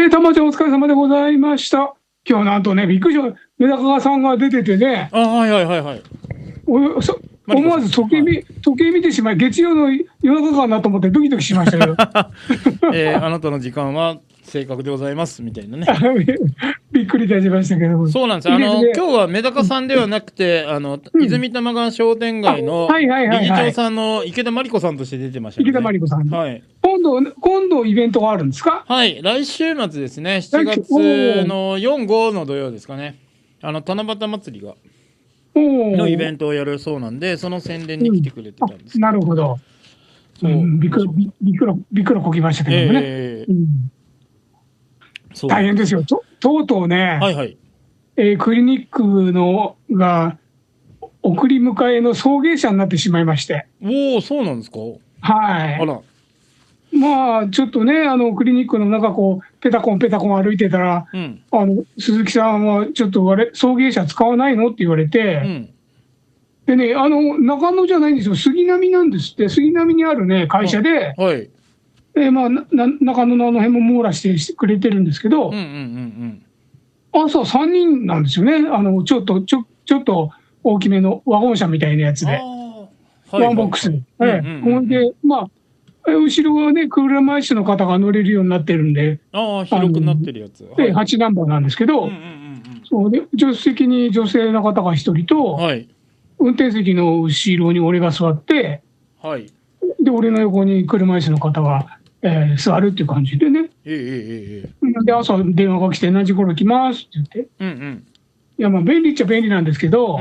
たまちゃんお疲れ様でございました。今日なんとね、びっくりした。メダカさんが出ててね。はいはいはいはい。思わず時計見てしまい、月曜の夜中かなと思ってドキドキしましたけど。あなたの時間は正確でございますみたいなね。びっくりいたしましたけど。そうなんです。今日はメダカさんではなくて、泉多摩川商店街の理事長さんの池田真理子さんとして出てましたね。池田真理子さん。はい。今度イベントがあるんですか？はい。来週末ですね。7月の4、5の土曜ですかね。七夕祭りが。のイベントをやるそうなんで、その宣伝に来てくれてたんです。なるほど。びっくらこきましたけどもね。大変ですよ。とうとうね、はいはい。クリニックが送り迎えの送迎車になってしまいまして。おお、そうなんですか。はい。あら。まあ、ちょっとね、クリニックの中、ペタコン歩いてたら、鈴木さんはちょっと送迎車使わないのって言われて、でね、中野じゃないんですよ、杉並なんですって、杉並にあるね、会社で、まあ、中野の辺も網羅してくれてるんですけど、朝3人なんですよね、ちょっと大きめのワゴン車みたいなやつで、ワンボックスで。ほんで、まあ、後ろはね、車椅子の方が乗れるようになってるんで、広くなってるやつ。8ナンバーなんですけど、そうで助手席に女性の方が1人と、運転席の後ろに俺が座って、で、俺の横に車椅子の方が、座るっていう感じでね。で、朝電話が来て、何時頃来ますって言って。いや、まあ、便利っちゃ便利なんですけど、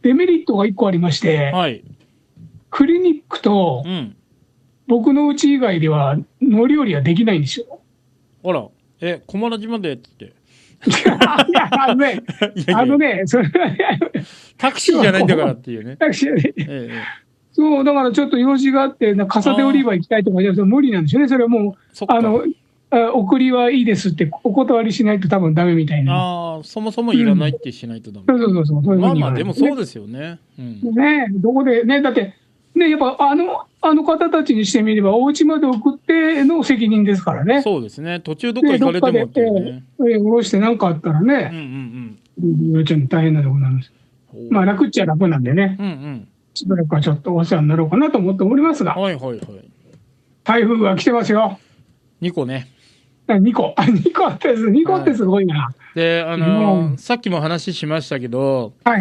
デメリットが1個ありまして、クリニックと、僕の家以外では乗り降りはできないんですよ。あら、駒ラジまでって。タクシーじゃないんだからっていうね。タクシーじゃない。そう、だからちょっと用事があって、傘で降り場行きたいとかじゃ無理なんですよね。それはもう、送りはいいですってお断りしないと多分ダメみたいな。そもそもいらないってしないとダメ。そう。まあまあ、でもそうですよね。ね、どこで、ね、だって、ね、やっぱあの方たちにしてみれば、お家まで送っての責任ですからね。そうですね。途中どっか行かれてもってね。下ろして何かあったらね、ちょっと大変なところなんです。まあ、楽っちゃ楽なんでね、しばらくはちょっとお世話になろうかなと思っておりますが、台風が来てますよ。2個ね。2個ってすごいな。で、さっきも話しましたけど、あ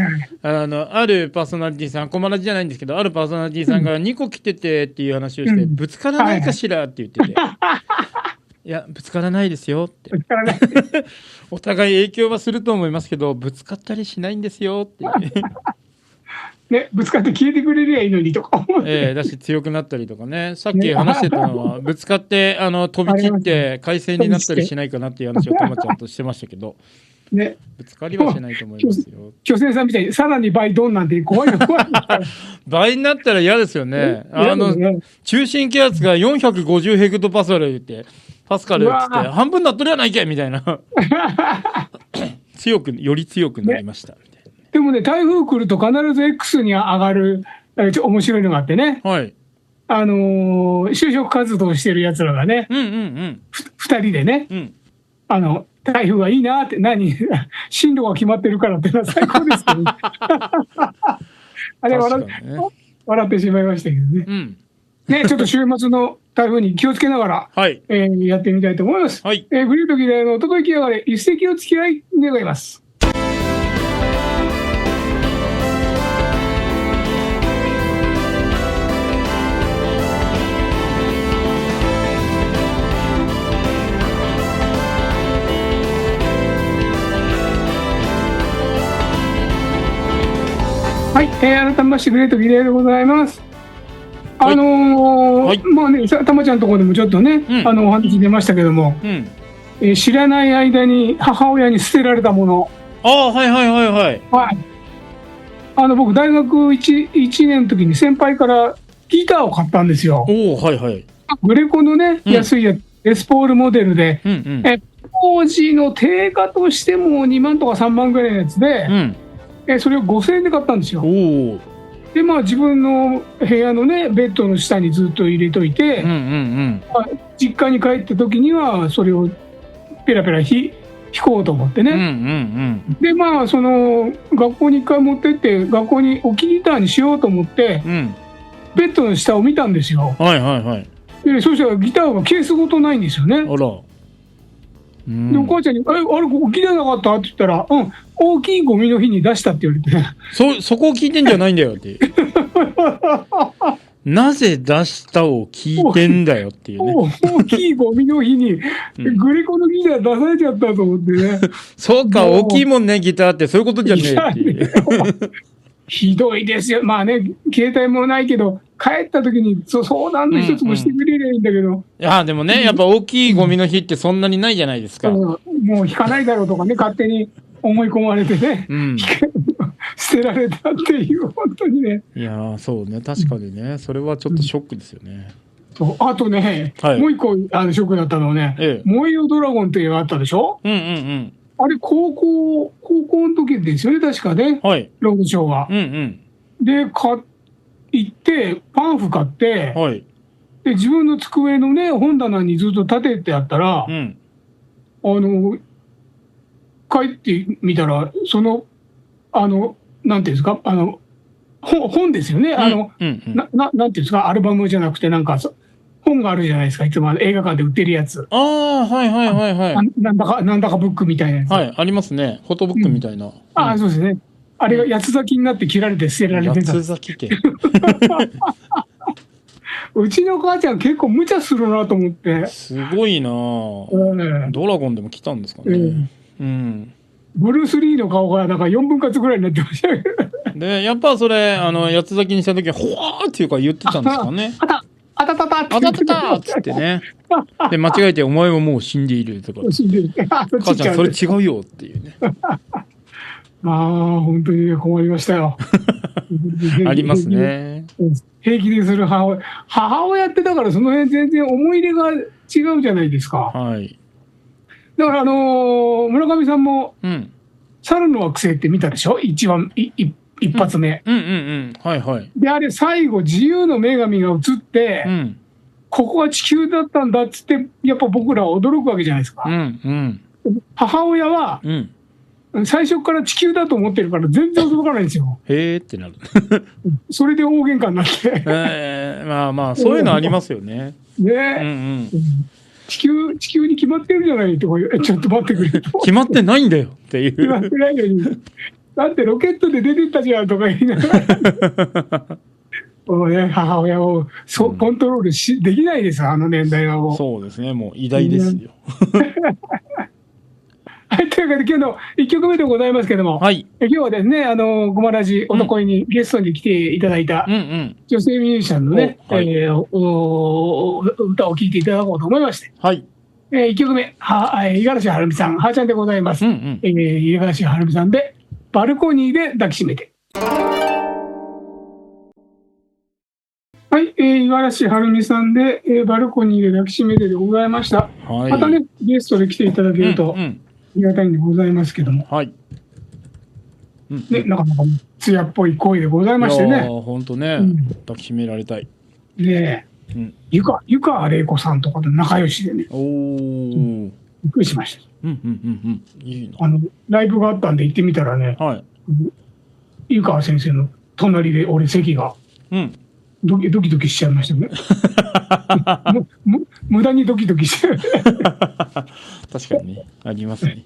るパーソナリティさん、コマラジじゃないんですけど、あるパーソナリティさんが2個来ててっていう話をして、ぶつからないかしらって言ってて、いや、ぶつからないですよって。お互い影響はすると思いますけど、ぶつかったりしないんですよって。ね、ぶつかって消えてくれりゃいいのにとか思って。だし強くなったりとかね。さっき話してたのは、ぶつかって飛び散って海鮮になったりしないかなっていう話をたまちゃんとしてましたけど、ぶつかりはしないと思いますよ。巨船さんみたいにさらに倍ドンなんて怖い。倍になったら嫌ですよね。中心気圧が450ヘクトパスカル言って、パスカルっつって、半分なっとるやないけみたいな。より強くなりました。でもね、台風来ると必ず X に上がる、面白いのがあってね。就職活動してる奴らがね、2人でね、台風がいいなって、進路が決まってるからってのは最高ですけどね。あれ笑ってしまいましたけどね。ね、ちょっと週末の台風に気をつけながら、やってみたいと思います。グリートギレイのお届けやがれ、一石を付き合い願います。はい、改めましてグレートギレイでございます。まあね、たまちゃんのところでもちょっとね、お話出ましたけども、知らない間に母親に捨てられたもの。僕、大学 1年の時に先輩からギターを買ったんですよ。グレコのね、安いやつ、エスポールモデルで、当時の定価としても2万とか3万ぐらいのやつで、それを5000円で買ったんですよ。で、まあ自分の部屋のね、ベッドの下にずっと入れといて、実家に帰った時にはそれをペラペラ弾こうと思ってね、でまあその学校に1回持ってって学校に置きギターにしようと思って、ベッドの下を見たんですよ。でそしたらギターがケースごとないんですよね。でお母ちゃんに「あれここギターなかった?」って言ったら「大きいゴミの日に出した」って言われてそこを聞いてんじゃないんだよってなぜ出したを聞いてんだよっていうね。大きいゴミの日にグリコのギター出されちゃったと思ってね。そうか、大きいもんねギターってそういうことじゃねえっていう。ひどいですよ。まあね、携帯もないけど帰った時に相談の一つもしてくれりゃいいんだけど、いやでもね、やっぱ大きいゴミの日ってそんなにないじゃないですか。もう引かないだろうとかね、勝手に思い込まれてね、捨てられたっていう、本当にね。いやそうね、確かにね、それはちょっとショックですよね。あとね、もう一個ショックだったのはね、燃えよドラゴンっていうのがあったでしょ。あれ高校の時ですよね、確かね、ロードショーは。で行ってパンフ買って、で自分の机のね本棚にずっと立ててあったら、帰ってみたらなんていうんですか、本ですよね。なんていうんですか、アルバムじゃなくてなんか本があるじゃないですか、いつも映画館で売ってるやつ。なんだかブックみたいなやつ。ありますね。フォトブックみたいな。そうですね。あれが八つ咲きになって切られて捨てられてた。八つ咲きってうちの母ちゃん結構無茶するなと思って。すごいな、ドラゴンでも来たんですかね。ブルース・リーの顔がなんか4分割ぐらいになってましたけど。でやっぱそれ八つ咲きにした時はほわーっていうか言ってたんですかね。あたたたっつってね。で間違えてお前はもう死んでいるとか。母ちゃんそれ違うよっていうね。本当に困りましたよ。ありますね。平気でする母親ってだからその辺全然思い入れが違うじゃないですか。だから村上さんも猿の惑星って見たでしょ、一発目。であれ最後自由の女神が映って、ここは地球だったんだっつってやっぱ僕らは驚くわけじゃないですか。母親は、最初から地球だと思ってるから全然驚かないんですよ。へーってなる。それで大喧嘩になって。まあそういうのありますよね。地球に決まってるじゃないとか、ちょっと待ってくれ。決まってないんだよっていう。決まってないのに。だってロケットで出てったじゃんとか言いながら。もうね、母親をコントロールできないですよ、あの年代はもう。そうですね、もう偉大ですよ。はい、というわけで今日の1曲目でございますけども、今日はですね、ごまラジおとこいにゲストに来ていただいた女性ミュージシャンのね、歌を聴いていただこうと思いまして、1曲目、五十嵐はるみさん、はーちゃんでございます。五十嵐はるみさんで、バルコニーで抱きしめて。はい、五十嵐はるみさんで、バルコニーで抱きしめてでございました。またね、ゲストで来ていただけると、ありがたいんでございますけども。ね、なかなか艶っぽい声でございましてね。本当ね、抱きしめられたい。で、湯川玲子さんとかと仲良しでね。びっくりしました。ライブがあったんで行ってみたらね、湯川先生の隣で俺席が。ドキドキしちゃいましたね。無駄にドキドキしてる。確かにね、ありますね。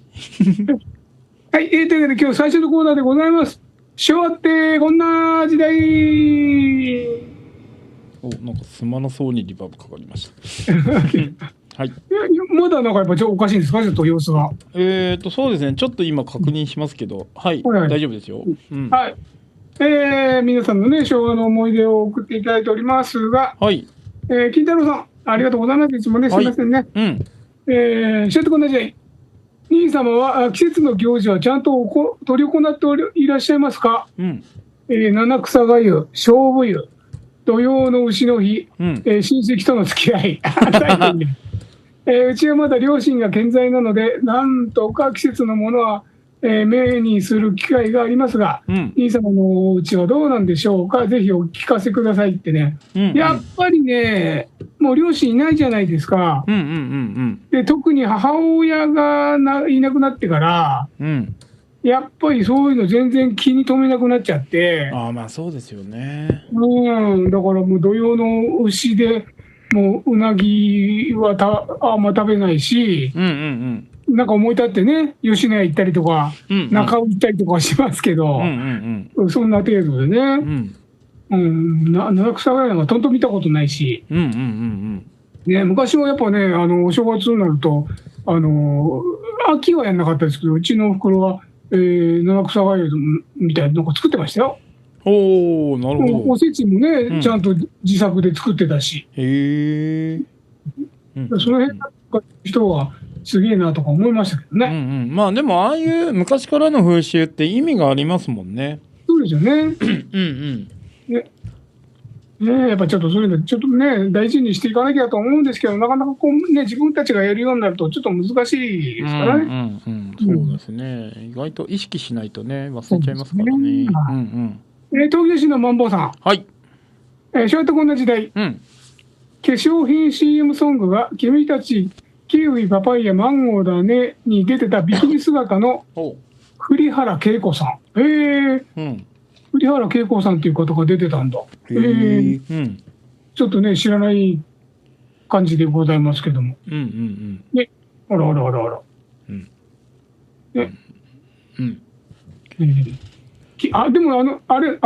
はい、というわけで今日最初のコーナーでございます。昭和ってこんな時代。なんかすまなそうにリバーブかかりました。はい。まだなんかやっぱおかしいんですか、ちょっと様子が。そうですね、ちょっと今確認しますけど、大丈夫ですよ。はい。皆さんのね、昭和の思い出を送っていただいておりますが、金太郎さん、ありがとうございます。いつもね、すみませんね。しょってこんな時代。兄様は季節の行事はちゃんと執り行っていらっしゃいますか？七草がゆ、菖蒲湯、土用の丑の日、親戚との付き合い。うちはまだ両親が健在なので、なんとか季節のものは目にする機会がありますが、兄様のお家はどうなんでしょうか、ぜひお聞かせくださいってね、やっぱりね、もう両親いないじゃないですか。で、特に母親がいなくなってから、やっぱりそういうの全然気に留めなくなっちゃって。まあそうですよね。だからもう土用の牛で、もううなぎはあんま食べないし、なんか思い立ってね、吉野家行ったりとか、中尾行ったりとかしますけど、そんな程度でね、七草がゆなんかとんと見たことないし、昔はやっぱね、お正月になると、秋はやんなかったですけど、うちのおふくろは、七草がゆみたいなのが作ってましたよ。なるほど。おせちもね、ちゃんと自作で作ってたし。その辺の人はすげえなとか思いましたけどね。まあでも、ああいう昔からの風習って意味がありますもんね。そうですよね。やっぱちょっとそういうの、ちょっとね、大事にしていかなきゃと思うんですけど、なかなかこう、ね、自分たちがやるようになると、ちょっと難しいですからね。そうですね。意外と意識しないとね、忘れちゃいますからね。東京市のマンボウさん。はい。昭和とこんな時代。化粧品 CM ソングが、君たち、キウイ、パパイヤ、マンゴーだねに出てたビキニ姿の栗原恵子さん。栗原恵子さんっていう方が出てたんだ。ちょっとね、知らない感じでございますけども。ね、あら。でもあれ、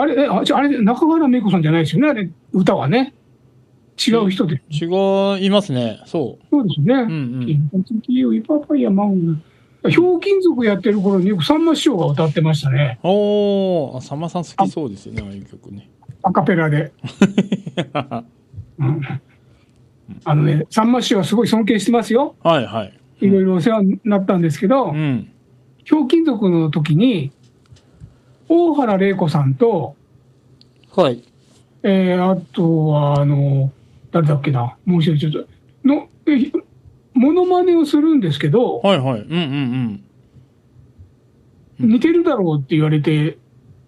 中原芽子さんじゃないですよね、あれ、歌はね。違う人で。違いますね、そうですね。キウイ、パパイヤ、マンゴー。ひょうきん族やってる頃によくさんま師匠が歌ってましたね。さんまさん好きそうですよね、ああいう曲ね。アカペラで。さんま師匠はすごい尊敬してますよ。いろいろお世話になったんですけど、ひょうきん族の時に、大原玲子さんと、あとは、誰だっけな、もう一人ちょっと、モノマネをするんですけど、似てるだろうって言われて、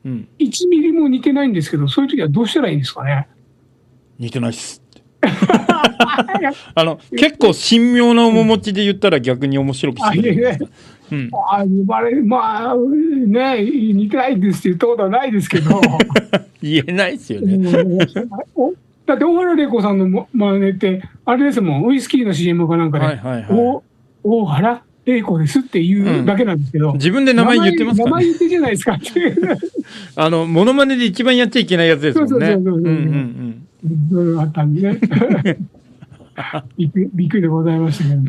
1ミリも似てないんですけど、そういう時はどうしたらいいんですかね。似てないっすって。結構神妙な面持ちで言ったら逆に面白くしてる。まあね、似てないですって言ったことはないですけど。言えないですよね。だって大原玲子さんの真似ってあれですもん、ウイスキーの CM かなんかで大原玲子ですっていうだけなんですけど、自分で名前言ってますからね。名前言ってじゃないですかっていうモノマネで一番やっちゃいけないやつですもんね。あったんでねびっくりでございましたけど。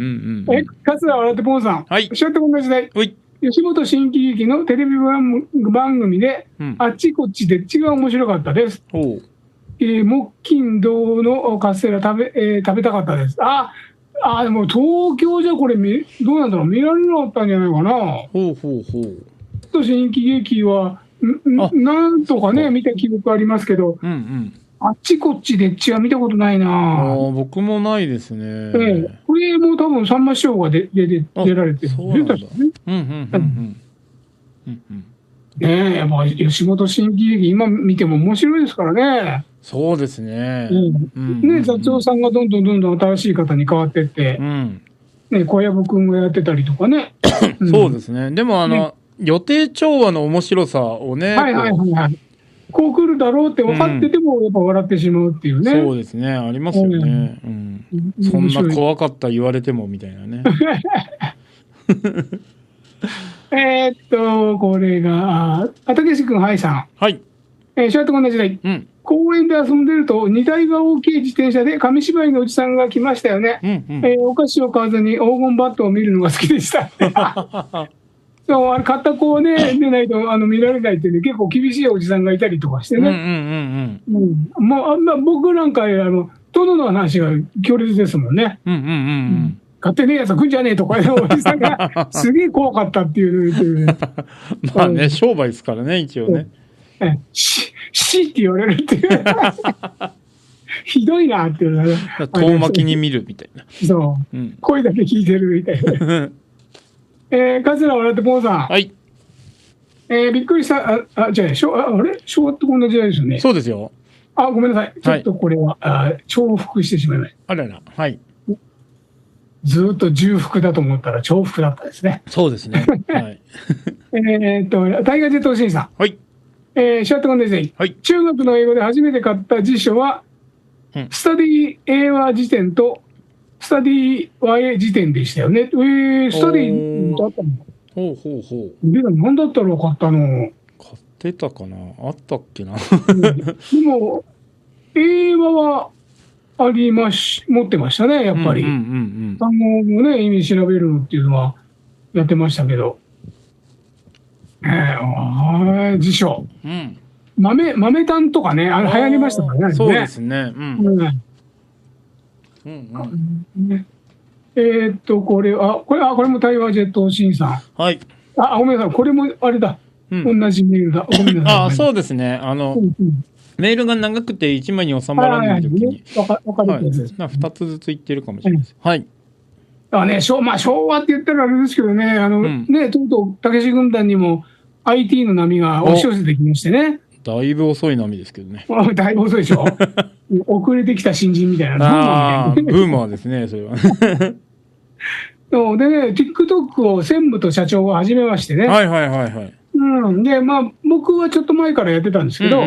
桂笑ってポンさん、しゃってこんな時代、吉本新喜劇のテレビ番組で、あっちこっちで違う面白かったです。木金土のカステラ食べたかったです。でも東京じゃこれどうなんだろう、見られなかったんじゃないかな。新喜劇はなんとかね見た記憶ありますけど、あっちこっちでっちは見たことないな。僕もないですね。これも多分さんま師匠が出られてるんですね。やっぱ吉本新喜劇今見ても面白いですからね。そうですね。座長さんがどんどん新しい方に変わってって、小籔君がやってたりとかね。そうですね。でも予定調和の面白さをね。こう来るだろうって分かっててもやっぱ笑ってしまうっていうね。そうですね、ありますよね。そんな怖かった言われてもみたいなね。これがたけし君、はいさん。昭和と同じ時代。公園で遊んでると荷台が大きい自転車で紙芝居のおじさんが来ましたよね。お菓子を買わずに黄金バットを見るのが好きでした。片方をね、出ないと見られないってね、結構厳しいおじさんがいたりとかしてね。僕なんか、殿の話が強烈ですもんね。勝手ねえやつ来んじゃねえとか、おじさんがすげえ怖かったっていう。まあね、商売ですからね、一応ね。しって言われるっていう。ひどいなっていうのはね。遠巻きに見るみたいな。そう。声だけ聞いてるみたいな。桂笑ってポンさん。びっくりした、じゃあ、昭和ってこんな時代ですよね。そうですよ。ごめんなさい。ちょっとこれは、重複してしまいました。あらら、はい。ずっと重複だと思ったら重複だったですね。そうですね。はい。タイガー・ジェット・シンさん。はい。シャートコンデンセイ。はい。中学の英語で初めて買った辞書は、スタディ英和辞典とスタディ和英辞典でしたよね。スタディだったの？ほうほうほう。で、何だったろう、買ったの。買ってたかな、あったっけな。でも、英和は持ってましたね、やっぱり。単語のね、意味調べるのっていうのはやってましたけど。辞書。豆炭とかね、流行りましたからね。そうですね。これもタイガー・ジェット・シンさん。はい。ごめんなさい、これもあれだ。同じメールだ。ごめんなさい。そうですね。メールが長くて1枚に収まらないときに。わかるやつです。2つずつ言ってるかもしれないです。はい。昭和って言ったらあれですけどね、とうとう、たけし軍団にも IT の波が押し寄せてきましてね。だいぶ遅い波ですけどね。だいぶ遅いでしょ。遅れてきた新人みたいな。ブーマーですね、それは。でね、TikTok を専務と社長が始めましてね。はいはいはいはい。で、僕はちょっと前からやってたんですけど、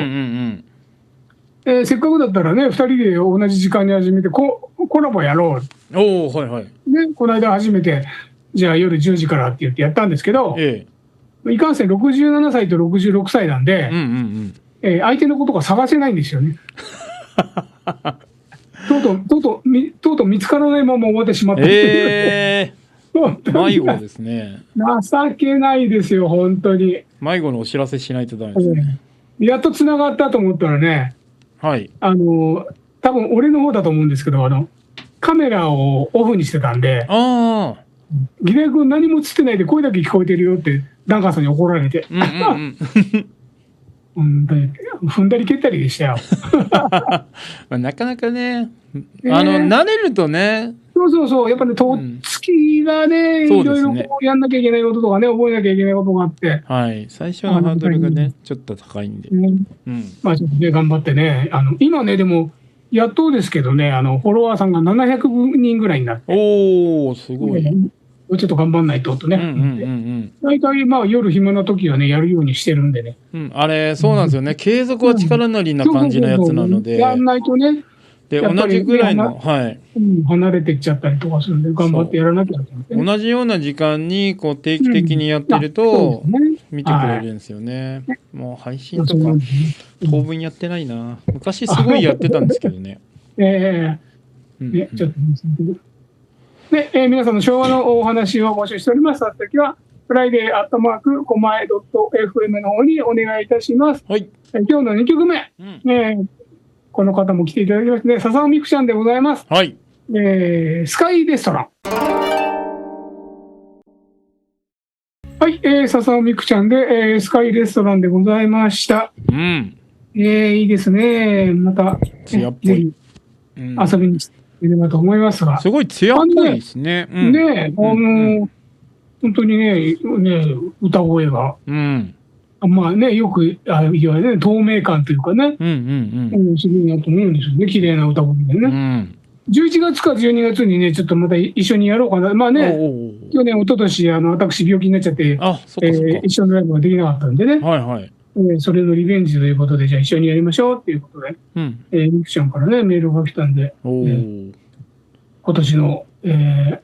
せっかくだったらね、2人で同じ時間に始めてコラボやろう。はいはい。で、この間初めて、じゃあ夜10時からって言ってやったんですけど、いかんせん67歳と66歳なんで、相手のことが探せないんですよね。とうとう見つからないまま終わってしまった。迷子ですね。情けないですよ、本当に。迷子のお知らせしないとダメですね。やっとつながったと思ったらね、はい。多分俺の方だと思うんですけど、カメラをオフにしてたんで、ギレ君何も映ってないで声だけ聞こえてるよってダンカーさんに怒られて。踏んだり蹴ったりでしたよ。なかなかね、慣れるとね。そう、やっぱね、とっつきがね、いろいろやんなきゃいけないこととかね、覚えなきゃいけないことがあって。はい、最初のハードルがね、ちょっと高いんで。ちょっとね、頑張ってね、今ね、でも、やっとですけどね、フォロワーさんが700人ぐらいになって。すごい。ちょっと頑張んないとね。大体夜暇な時はね、やるようにしてるんでね。そうなんですよね。継続は力なりな感じのやつなので。やんないとね。で、同じぐらいの、離れてっちゃったりとかするんで、頑張ってやらなきゃいけない。同じような時間に、定期的にやってると、見てくれるんですよね。もう配信とか、当分やってないな。昔すごいやってたんですけどね。ちょっとで、皆さんの昭和のお話を募集しております。さっきは、friday@ こまえ .fm の方にお願いいたします。はい。今日の2曲目、この方も来ていただきまして、笹尾美久ちゃんでございます。はい。スカイレストラン。はい、笹尾美久ちゃんで、スカイレストランでございました。いいですね。また、艶っぽい。遊びに来ていればと思いますが。すごい艶っぽいですね。本当にね、歌声が。よく言われる透明感というかね。すごいなと思うんですよね。綺麗な歌声でね。11月か12月にね、ちょっとまた一緒にやろうかな。去年、一昨年私、病気になっちゃって、一緒のライブができなかったんでね。それのリベンジということで、じゃあ一緒にやりましょうっていうことで、ミクちゃんからね、メールが来たんで、今年の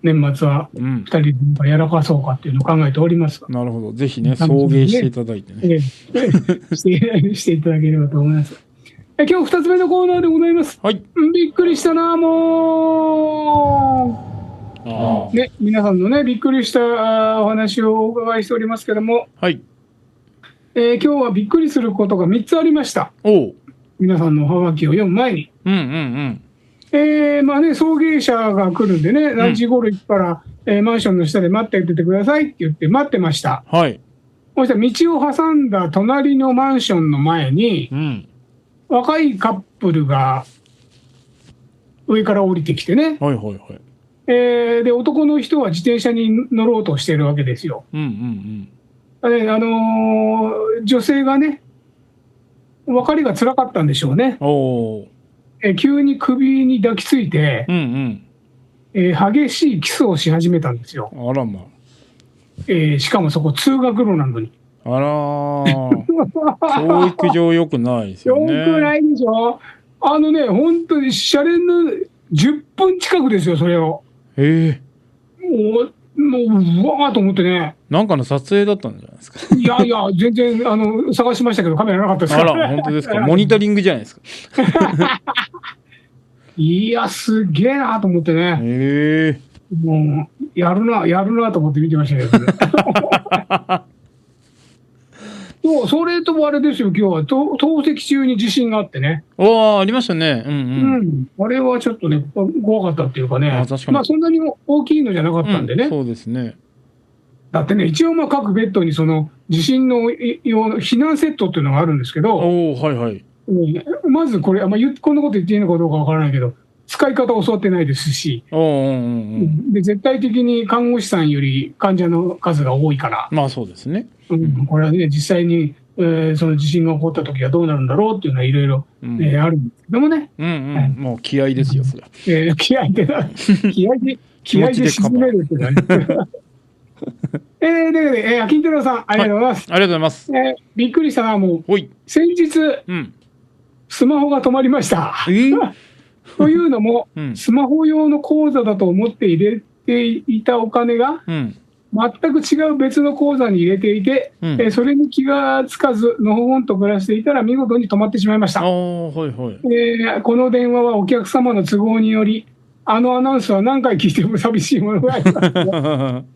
年末は2人でやらかそうかっていうのを考えておりますが。なるほど。ぜひね、送迎していただいてね。していただければと思います。今日2つ目のコーナーでございます。はい。びっくりしたな、もう。ね、皆さんのね、びっくりしたお話をお伺いしておりますけども。はい。今日はびっくりすることが3つありました。皆さんのおはがきを読む前に。送迎車が来るんでね、何時頃行くから、マンションの下で待っててくださいって言って待ってました。はい。そしたら道を挟んだ隣のマンションの前に、若いカップルが上から降りてきてね。で、男の人は自転車に乗ろうとしてるわけですよ。女性がね、別れが辛かったんでしょうね。急に首に抱きついて、激しいキスをし始めたんですよ。あらま。しかもそこ通学路なのに。あら教育上良くないですよね。良くないでしょ。本当にシャレの10分近くですよ、それを。もううわーと思ってね。なんかの撮影だったんじゃないですか。いやいや、全然探しましたけど、カメラなかったですから。あら、本当ですか。モニタリングじゃないですか。いや、すげえなと思ってね。もう、やるなと思って見てましたけどね。それともあれですよ、今日は透析中に地震があってね。ありましたね。あれはちょっとね、怖かったっていうかね。確かに。そんなに大きいのじゃなかったんでね。そうですね。だってね、一応各ベッドにその地震の用の避難セットっていうのがあるんですけど、まずこれ、こんなこと言っていいのかどうかわからないけど、使い方を教わってないですし、で絶対的に看護師さんより患者の数が多いから、まあそうですね。これはね、実際に、その地震が起こった時はどうなるんだろうっていうのはいろいろあるんですけどもね。もう気合ですよ、それ。気合で沈めるっていうのはね。で、金太郎さん、ありがとうございます。ありがとうございます。びっくりしたのはもう、先日、スマホが止まりました。というのも、スマホ用の口座だと思って入れていたお金が、全く違う別の口座に入れていて、それに気がつかず、のほほんと暮らしていたら、見事に止まってしまいました。この電話はお客様の都合により、アナウンスは何回聞いても寂しいものがあります。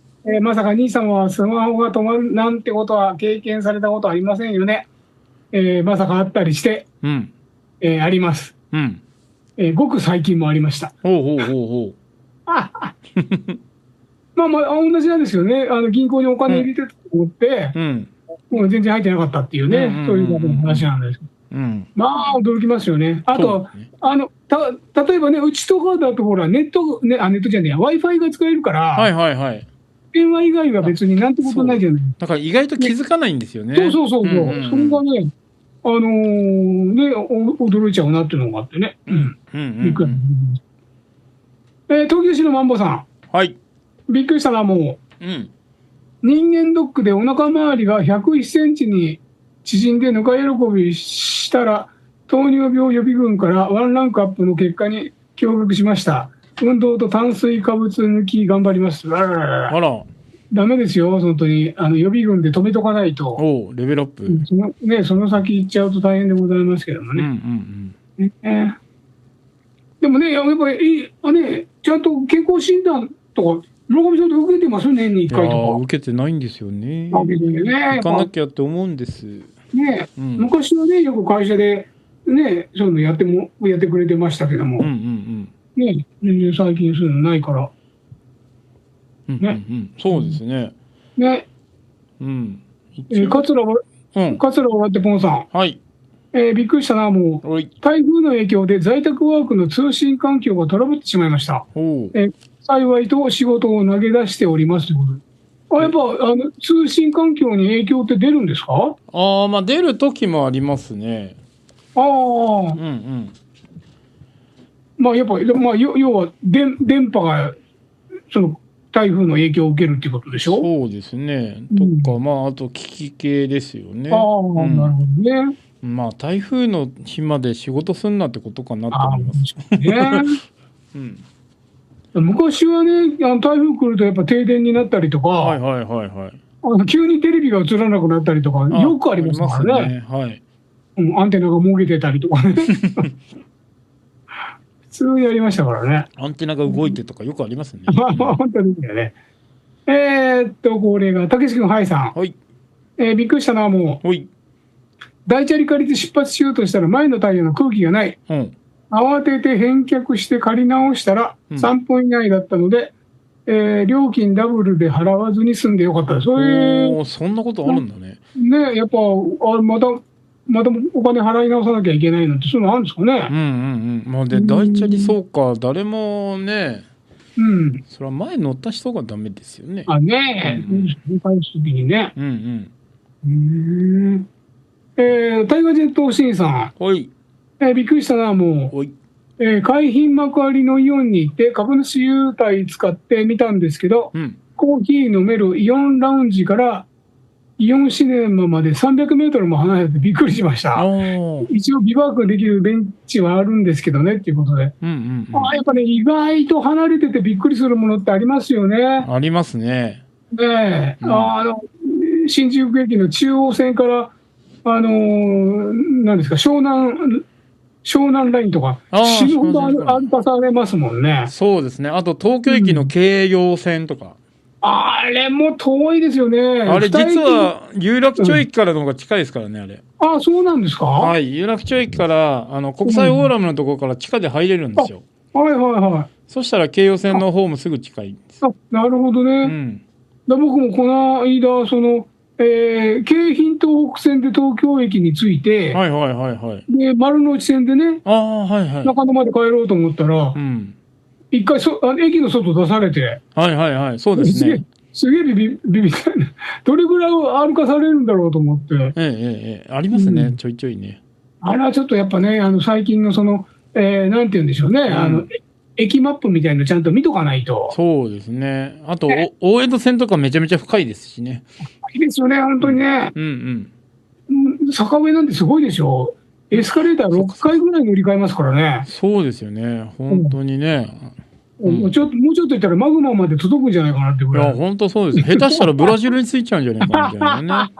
まさか兄さんはスマホが止まるなんてことは経験されたことはありませんよね。まさかあったりして、あります。ごく最近もありました。同じなんですよね。銀行にお金入れてたと思って、もう全然入ってなかったっていうね、そういう話なんです。驚きますよね。あと、例えばね、うちとかだとほら、ネットじゃねえや、Wi-Fi が使えるから、電話以外は別になんてことないじゃない。だから意外と気づかないんですよね。そう。それがね、驚いちゃうなっていうのがあってね。東京市のマンボさん。びっくりしたな、もう。人間ドックでお腹周りが101センチに縮んでぬか喜びしたら、糖尿病予備軍からワンランクアップの結果に驚愕しました。運動と炭水化物抜き頑張ります。ダメですよ、本当に。予備軍で止めとかないと。レベルアップ。その先行っちゃうと大変でございますけどもね。でもね、やっぱり、ちゃんと健康診断とか、村上さんって受けてますよ、年に1回とか。受けてないんですよね。行かなきゃって思うんです。昔はね、よく会社で、ね、そういうのやってくれてましたけども。全然最近そういうのないから。そうですね。桂笑ってポンさん。びっくりしたな、もう。台風の影響で在宅ワークの通信環境がトラブってしまいました。幸いと仕事を投げ出しておりますということで。やっぱ通信環境に影響って出るんですか？出る時もありますね。やっぱ要は電波がその台風の影響を受けるっていうことでしょ？そうですね。とか、あと機器系ですよね。なるほどね。台風の日まで仕事すんなってことかなと思います。昔はね、台風来るとやっぱ停電になったりとか、急にテレビが映らなくなったりとか、よくありますからね。アンテナがもげてたりとかね。普通にやりましたからね。アンテナが動いてとかよくありますね。本当ですよね。これが、たけし君、はいさん。びっくりしたな、もう。大チャリ借りて出発しようとしたら、前のタイヤの空気がない。慌てて返却して借り直したら、3分以内だったので、料金ダブルで払わずに済んでよかったです。そんなことあるんだね。やっぱ、またお金払い直さなきゃいけないなんて、そういうのあるんですかね。大チャリそうか、誰もね、それは前乗った人がダメですよね。ねえ、返す時にね。タイガージェットシンさん。びっくりしたな、もう。海浜幕張のイオンに行って株主優待使ってみたんですけど、コーヒー飲めるイオンラウンジからイオンシネマまで300メートルも離れてびっくりしました。一応ビバークできるベンチはあるんですけどねっていうことで。やっぱね、意外と離れててびっくりするものってありますよね。ありますね。新宿駅の中央線から何ですか、湘南ラインとか、死ぬほど歩かされますもんね。そうですね。あと東京駅の京葉線とか。あれも遠いですよね。あれ実は有楽町駅からの方が近いですからね、あれ。そうなんですか？はい、有楽町駅から国際フォーラムのところから地下で入れるんですよ。そしたら京葉線の方もすぐ近いんです。なるほどね。僕もこの間京浜東北線で東京駅に着いて、で丸の内線でね、中野まで帰ろうと思ったら、一回駅の外出されて、そうですね。すげえビビった。どれぐらい歩かされるんだろうと思って。ありますね、ちょいちょいね。あれはちょっとやっぱね、最近のなんて言うんでしょうね、駅マップみたいのちゃんと見とかないと。そうですね。あと、大江戸線とかめちゃめちゃ深いですしね。いいですよね、本当にね。坂上なんてすごいでしょ。エスカレーター6回ぐらい乗り換えますからね。そうですよね、本当にね。もうちょっと言ったらマグマまで届くんじゃないかなってぐらい。いや、本当そうです。下手したらブラジルに着いちゃうんじゃないかなみたいな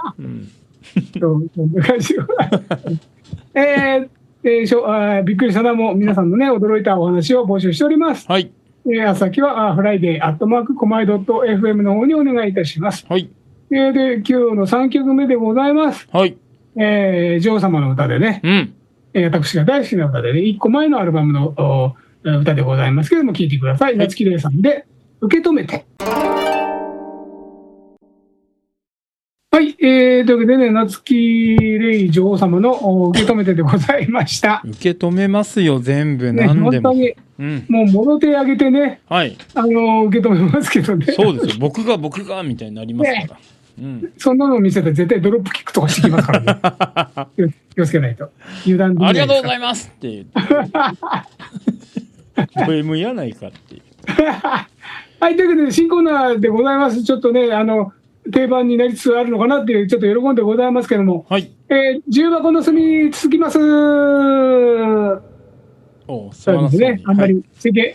ね。びっくりしたなも皆さんのね、驚いたお話を募集しております。先はフライデー@komae.fm の方にお願いいたします。で、今日の3曲目でございます。女王様の歌でね、私が大好きな歌でね、1個前のアルバムの歌でございますけれども、聴いてください。夏木玲さんで、受け止めて。というわけでね、夏木玲女王様の受け止めてでございました。受け止めますよ、全部、何でも。本当に、もう物手挙げてね、受け止めますけどね。そうですよ、僕がみたいになりますから。そんなのを見せたら絶対ドロップキックとかしてきますからね。気をつけないと。油断できないです。ありがとうございますって言って。FM やないかっていう。というわけで、新コーナーでございます。ちょっとね、定番になりつつあるのかなっていう、ちょっと喜んでございますけども。重箱の隅続きます。そうですね。あんまり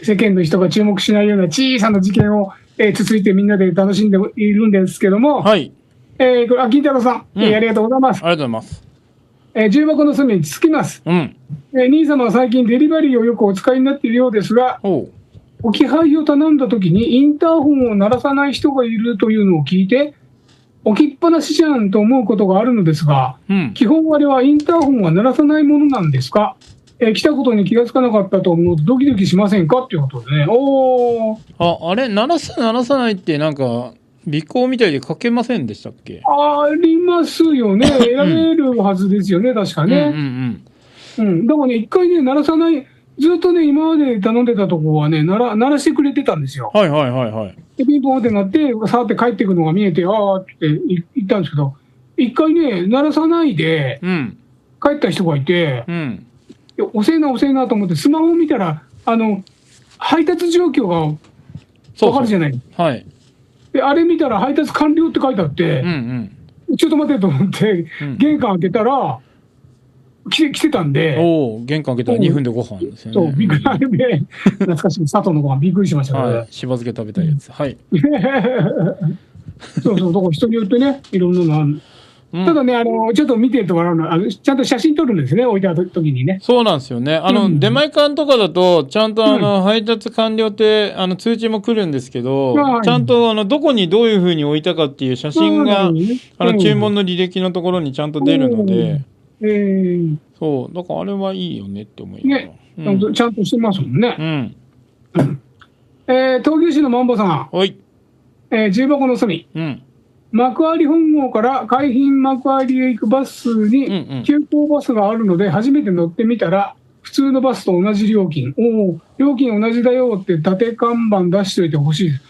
世間の人が注目しないような小さな事件を続いてみんなで楽しんでいるんですけども。これ、金太郎さん、ありがとうございます。ありがとうございます。重箱の隅につきます。兄様は最近デリバリーをよくお使いになっているようですが、置き配を頼んだ時にインターホンを鳴らさない人がいるというのを聞いて、置きっぱなしじゃんと思うことがあるのですが、基本あれはインターホンは鳴らさないものなんですか？来たことに気がつかなかったと思うとドキドキしませんかっていうことでね。あれ鳴らす鳴らさないってなんか尾行みたいで書けませんでしたっけ？ありますよね。選べるはずですよね、確かね。だからね、一回ね、鳴らさない、ずっとね、今まで頼んでたとこはね、鳴らしてくれてたんですよ。で、ピンポンってなって、さーって帰ってくるのが見えて、って言ったんですけど、一回ね、鳴らさないで、帰った人がいて、遅えなと思って、スマホを見たら、配達状況が分かるじゃない。で、あれ見たら、配達完了って書いてあって、ちょっと待ってと思って、玄関開けたら、来てたんで。玄関開けたら2分でご飯ですよね。そう、びっくりで、懐かしい佐藤のご飯びっくりしましたね。しば漬け食べたいやつ。そう、だから人によってね、いろんなのある。ただね、ちょっと見てると笑うのちゃんと写真撮るんですね、置いてある時にね。そうなんですよね。出前館とかだと、ちゃんと配達完了って通知も来るんですけど、ちゃんとどこにどういうふうに置いたかっていう写真が、注文の履歴のところにちゃんと出るので、そう、だからあれはいいよねって思いながら。ちゃんとしてますもんね。東京市のマンボさん。重箱の隅。幕張本郷から海浜幕張へ行くバスに急行バスがあるので初めて乗ってみたら、普通のバスと同じ料金。料金同じだよって縦看板出しといてほしいです。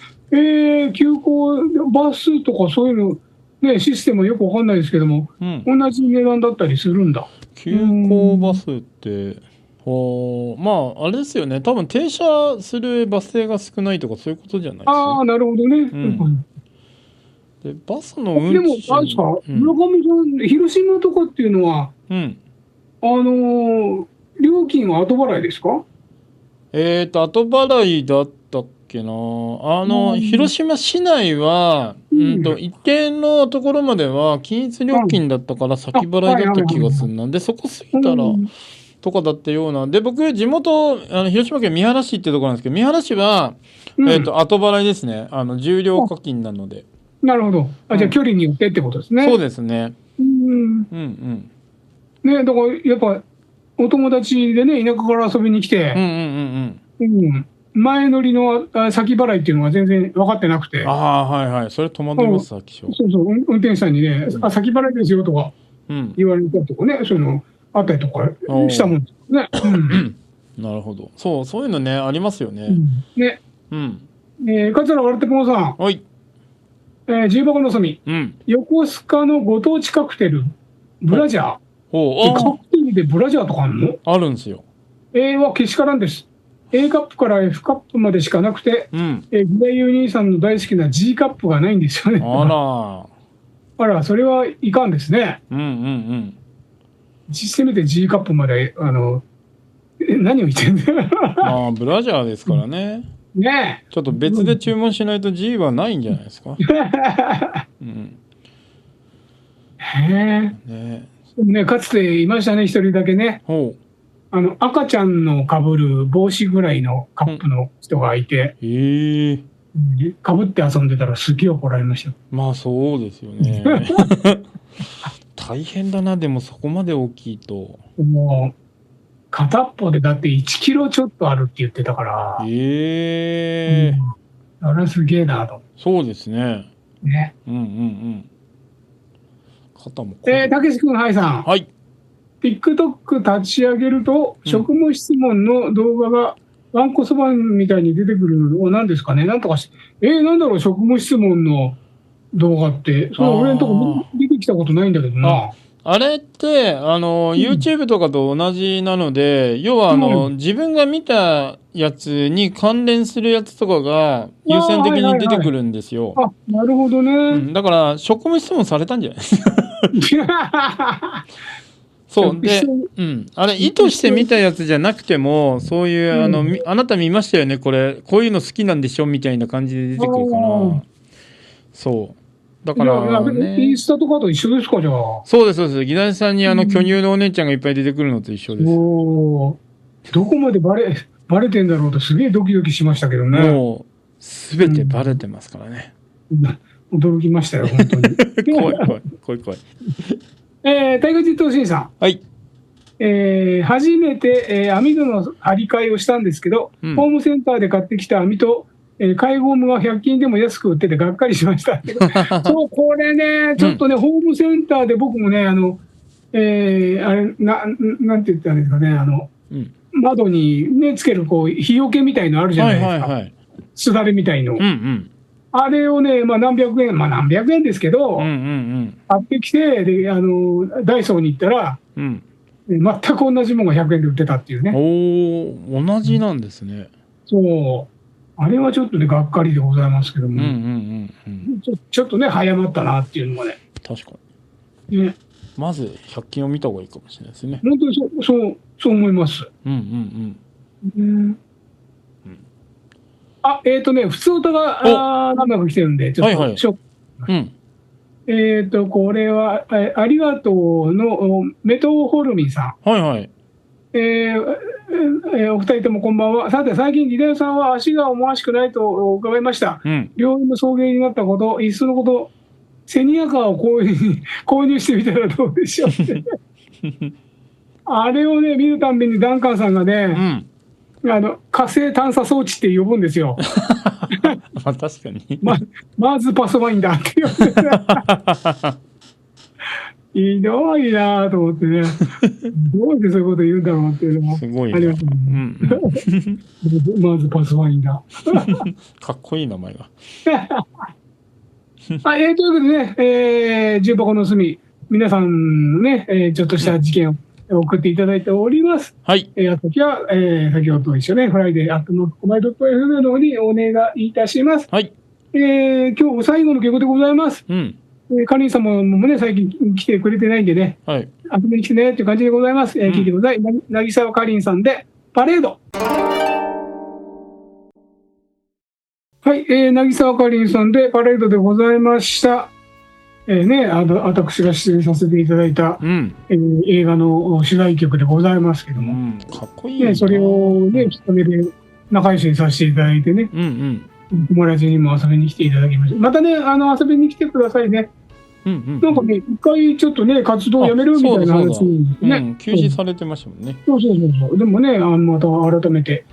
急行バスとかそういうの、ね、システムよくわかんないですけども、同じ値段だったりするんだ。急行バスって、まあ、あれですよね。多分停車するバス停が少ないとかそういうことじゃないですか。なるほどね。でバスの運賃。でも、あれですか、村上さん、広島とかっていうのは、料金は後払いですか？後払いだったっけな。広島市内は、一定のところまでは均一料金だったから先払いだった気がするな。で、そこ過ぎたら、とかだったような。で、僕、地元、広島県三原市ってところなんですけど、三原市は、後払いですね。重量課金なので。なるほど。じゃあ距離によってってことですね。そうですね。ね、だからやっぱお友達でね、田舎から遊びに来て、前乗りの先払いっていうのが全然分かってなくて。はいはい。それ戸惑います、さっき。そう、運転手さんにね、先払いですよとか言われたとかね、そういうのあったりとかしたもんですね。なるほど。そういうのね、ありますよね。ね。桂わらてぽんさん。はい。重箱の隅。横須賀のご当地カクテル、ブラジャー。カクテルでブラジャーとかあるの？あるんですよ。A はけしからんです。A カップから F カップまでしかなくて、義太夫兄さんの大好きな G カップがないんですよね。あら、それはいかんですね。せめて G カップまで、何を言ってんだよ。まあ、ブラジャーですからね。ねえ。ちょっと別で注文しないと G はないんじゃないですか。ね、かつていましたね、一人だけね。赤ちゃんのかぶる帽子ぐらいのカップの人がいて、かぶって遊んでたらすげえ怒られました。まあそうですよね。大変だな、でもそこまで大きいと。もう片っぽでだって1キロちょっとあるって言ってたから。あれすげえなと。そうですね。ね。肩も。たけし君、はいさん。はい。TikTok 立ち上げると、職務質問の動画がわんこそばみたいに出てくるのを何ですかね、なんとかして、なんだろう、職務質問の動画って、俺のとこ出てきたことないんだけどな。あれって、YouTube とかと同じなので、要は自分が見たやつに関連するやつとかが優先的に出てくるんですよ。なるほどね。だから、職務質問されたんじゃないですか。そうで、あれ意図して見たやつじゃなくても、そういうあなた見ましたよね、こういうの好きなんでしょみたいな感じで出てくるから、だからね、インスタとかと一緒ですか、じゃあ。そうです。義団さんに巨乳のお姉ちゃんがいっぱい出てくるのと一緒です。どこまでバレてんだろうとすげえドキドキしましたけどね。もう全てバレてますからね。驚きましたよ、本当に。怖い。大河実東進さん。はい。初めて、網戸の張り替えをしたんですけど、ホームセンターで買ってきた網と、買いゴムが100均でも安く売っててがっかりしました。そう、これね、ちょっとね、ホームセンターで僕もね、あれ、なんて言ったんですかね、窓にね、つける、日よけみたいのあるじゃないですか。すだれみたいの。あれをね、何百円ですけど、買ってきて、で、ダイソーに行ったら、全く同じものが100円で売ってたっていうね。同じなんですね。そう。あれはちょっとね、がっかりでございますけども。ちょっとね、早まったなっていうのがね。確かに。ね。まず、100均を見た方がいいかもしれないですね。本当にそう思います。普通歌が何だか来てるんで、ちょっとショック。これは、ありがとうのメトホルミンさん。お二人ともこんばんは。さて、最近、義太夫さんは足が思わしくないと伺いました。病院の送迎になったこと、いっそのこと、セニアカーを購入してみたらどうでしょうって。あれをね、見るたんびにダンカンさんがね、火星探査装置って呼ぶんですよ。確かに。まずパスワインだって言われて。ひどいなと思ってね。どうしてそういうこと言うんだろうっていうのもすごいありますね。まずパスファインダー。かっこいい名前が。ということでね、重箱の隅、皆さんね、ちょっとした事件を送っていただいております。はい。あときは、先ほどと一緒ね、フライデーアットノートコマイドット FM の方にお願いいたします。はい。今日最後の稽古でございます。かりんさんもね、最近来てくれてないんでね、はい。遊びに来てねっていう感じでございます。聞いてください。渚かりんさんで、パレード。はい、渚かりんさんで、パレードでございました。私が出演させていただいた、映画の主題曲でございますけども、かっこいいね。それをね、きっかけで仲良しにさせていただいてね、友達にも遊びに来ていただきました。またね、遊びに来てくださいね。なんかね、一回ちょっとね、活動をやめるみたいな話ね、休止されてましたもんね。そう。でもね、また改めて、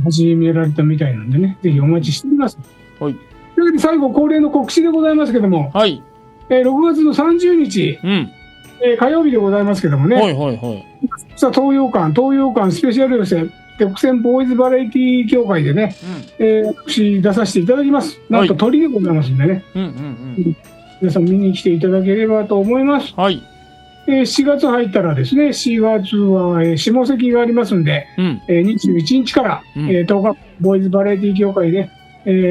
始められたみたいなんでね、ぜひお待ちしております。はい。というわけで、最後、恒例の告知でございますけども、はい。6月の30日、火曜日でございますけどもね、さあ、東洋館スペシャル寄せ、特選ボーイズバラエティ協会でね、私出させていただきます。なんと鳥でございますんでね。皆さん見に来ていただければと思います。はい。7月入ったらですね、4月は下関がありますんで、21日から、10日、ボーイズバラエティ協会で、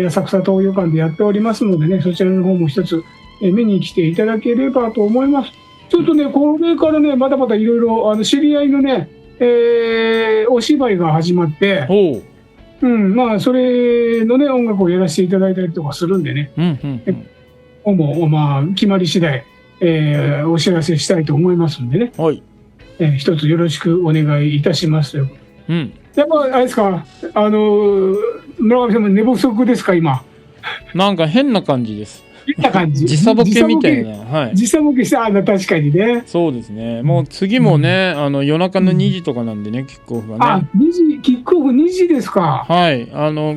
浅草東洋館でやっておりますのでね、そちらの方も一つ、見に来ていただければと思います。ちょっとね、これからね、まだまだいろいろ、知り合いのね、お芝居が始まって、まあ、それのね、音楽をやらせていただいたりとかするんでね、まあ、決まり次第、お知らせしたいと思いますんでね、一つよろしくお願いいたします。やっぱ、あれですか、村上さんも寝不足ですか、今。なんか変な感じです。変な感じ。時差ボケみたいな。時差ボケした、確かにね。そうですね。もう次もね、夜中の2時とかなんでね、キックオフがね。キックオフ2時ですか。はい。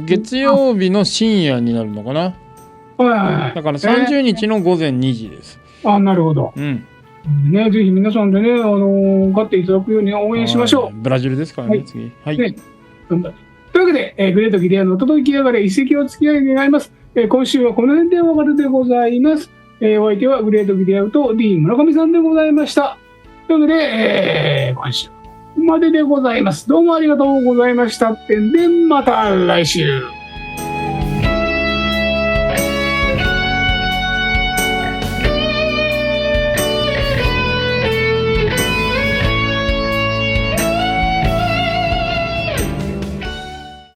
月曜日の深夜になるのかな。だから30日の午前2時です。なるほど。ね、ぜひ皆さんでね、買っていただくように応援しましょう。ブラジルですからね、次。はい。というわけで、グレートギレアのお届きやがれ一席お付き合い願います。今週はこの辺でお別れでございます。お相手はグレートギレアと D 村上さんでございました。というわけで、今週まででございます。どうもありがとうございました。で、また来週。